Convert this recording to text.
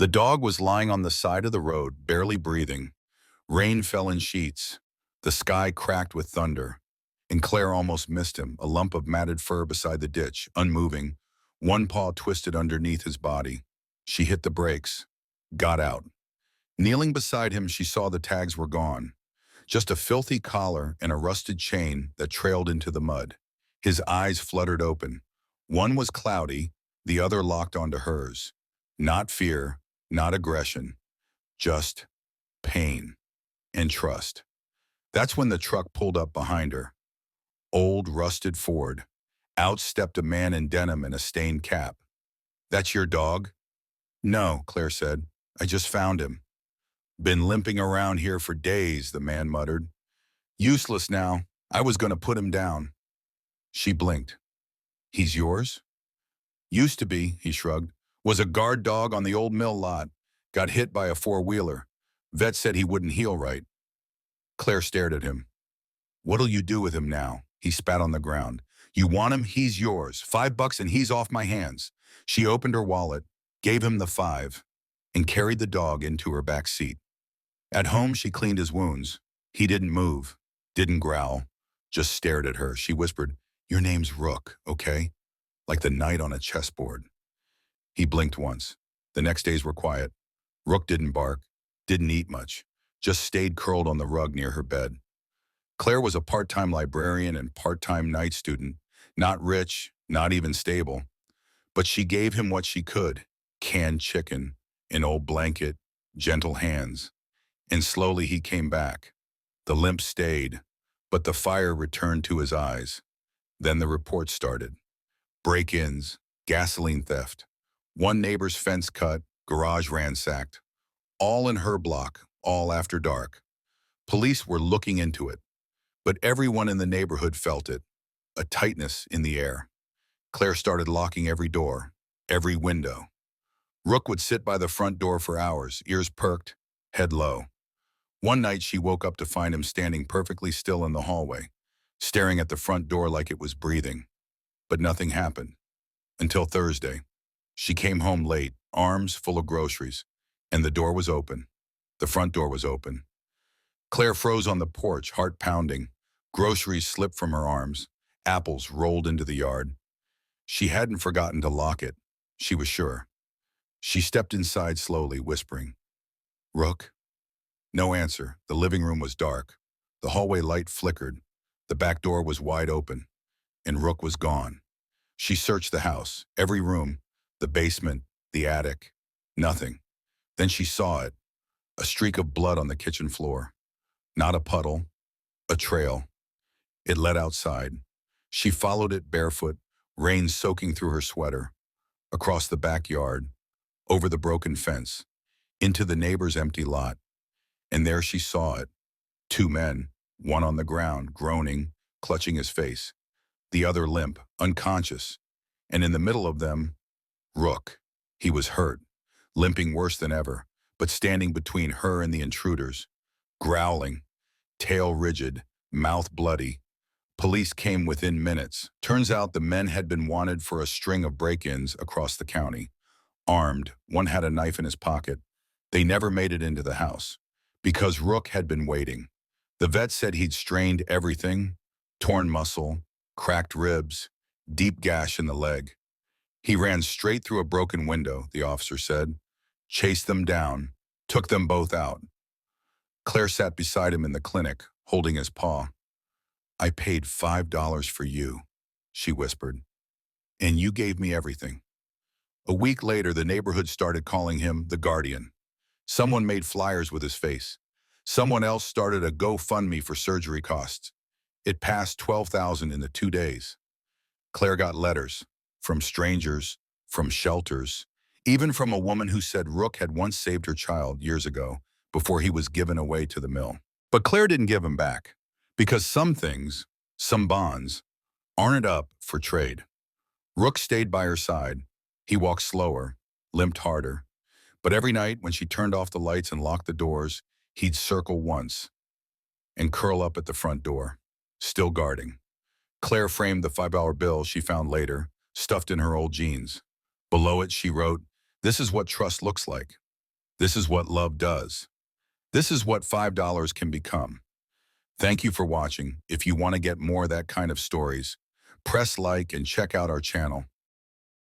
The dog was lying on the side of the road, barely breathing. Rain fell in sheets. The sky cracked with thunder. And Claire almost missed him, a lump of matted fur beside the ditch, unmoving, one paw twisted underneath his body. She hit the brakes, got out. Kneeling beside him, she saw the tags were gone. Just a filthy collar and a rusted chain that trailed into the mud. His eyes fluttered open. One was cloudy, the other locked onto hers. Not fear, not aggression, just pain and trust. That's when the truck pulled up behind her. Old, rusted Ford. Out stepped a man in denim and a stained cap. "That's your dog?" "No," Claire said. "I just found him." "Been limping around here for days," the man muttered. "Useless now. I was going to put him down." She blinked. "He's yours?" "Used to be," he shrugged. "Was a guard dog on the old mill lot. Got hit by a four-wheeler. Vet said he wouldn't heal right." Claire stared at him. "What'll you do with him now?" He spat on the ground. "You want him? He's yours. $5 and he's off my hands." She opened her wallet, gave him the 5, and carried the dog into her back seat. At home, she cleaned his wounds. He didn't move, didn't growl, just stared at her. She whispered, "Your name's Rook, okay? Like the knight on a chessboard." He blinked once. The next days were quiet. Rook didn't bark, didn't eat much, just stayed curled on the rug near her bed. Claire was a part-time librarian and part-time night student, not rich, not even stable. But she gave him what she could: canned chicken, an old blanket, gentle hands. And slowly he came back. The limp stayed, but the fire returned to his eyes. Then the reports started. Break-ins, gasoline theft, one neighbor's fence cut, garage ransacked. All in her block, all after dark. Police were looking into it, but everyone in the neighborhood felt it, a tightness in the air. Claire started locking every door, every window. Rook would sit by the front door for hours, ears perked, head low. One night she woke up to find him standing perfectly still in the hallway, staring at the front door like it was breathing. But nothing happened. Until Thursday. She came home late, arms full of groceries, and the door was open. The front door was open. Claire froze on the porch, heart pounding. Groceries slipped from her arms. Apples rolled into the yard. She hadn't forgotten to lock it. She was sure. She stepped inside slowly, whispering, "Rook?" No answer. The living room was dark. The hallway light flickered. The back door was wide open. And Rook was gone. She searched the house, every room, the basement, the attic. Nothing. Then she saw it. A streak of blood on the kitchen floor. Not a puddle, a trail. It led outside. She followed it barefoot, rain soaking through her sweater, across the backyard, over the broken fence, into the neighbor's empty lot. And there she saw it. 2 men, one on the ground, groaning, clutching his face, the other limp, unconscious, and in the middle of them, Rook. He was hurt, limping worse than ever, but standing between her and the intruders, growling, tail rigid, mouth bloody. Police came within minutes. Turns out the men had been wanted for a string of break-ins across the county. Armed, one had a knife in his pocket. They never made it into the house, because Rook had been waiting. The vet said he'd strained everything: torn muscle, cracked ribs, deep gash in the leg. He ran straight through a broken window, the officer said, chased them down, took them both out. Claire sat beside him in the clinic, holding his paw. "I paid $5 for you," she whispered, "and you gave me everything." A week later, the neighborhood started calling him the Guardian. Someone made flyers with his face. Someone else started a GoFundMe for surgery costs. It passed 12,000 in the 2 days. Claire got letters from strangers, from shelters, even from a woman who said Rook had once saved her child years ago before he was given away to the mill. But Claire didn't give him back, because some things, some bonds, aren't up for trade. Rook stayed by her side. He walked slower, limped harder. But every night when she turned off the lights and locked the doors, he'd circle once and curl up at the front door, still guarding. Claire framed the $5 bill she found later, stuffed in her old jeans. Below it, she wrote, "This is what trust looks like. This is what love does. This is what $5 can become. Thank you for watching. If you want to get more of that kind of stories, press like and check out our channel.